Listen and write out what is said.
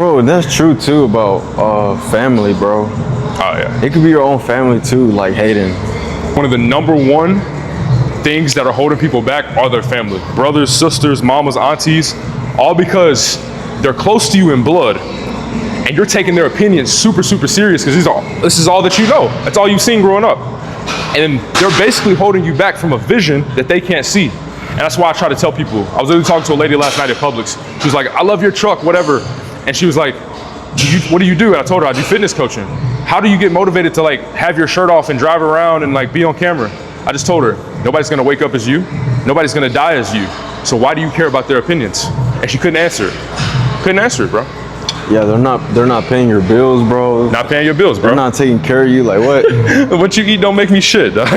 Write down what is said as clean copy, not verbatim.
Bro, that's true too about family, bro. Oh yeah. It could be your own family too, like hating. One of the number one things that are holding people back are their family. Brothers, sisters, mamas, aunties, all because they're close to you in blood. And you're taking their opinions super, super serious because this is all that you know. That's all you've seen growing up. And they're basically holding you back from a vision that they can't see. And that's why I try to tell people. I was literally talking to a lady last night at Publix. She was like, I love your truck, whatever. And she was like, what do you do? And I told her I do fitness coaching. How do you get motivated to like have your shirt off and drive around and like be on camera? I just told her, nobody's gonna wake up as you. Nobody's gonna die as you. So why do you care about their opinions? And she couldn't answer it. Couldn't answer it, bro. Yeah, they're not paying your bills, bro. Not paying your bills, bro. They're not taking care of you, like what? What you eat don't make me shit, dog.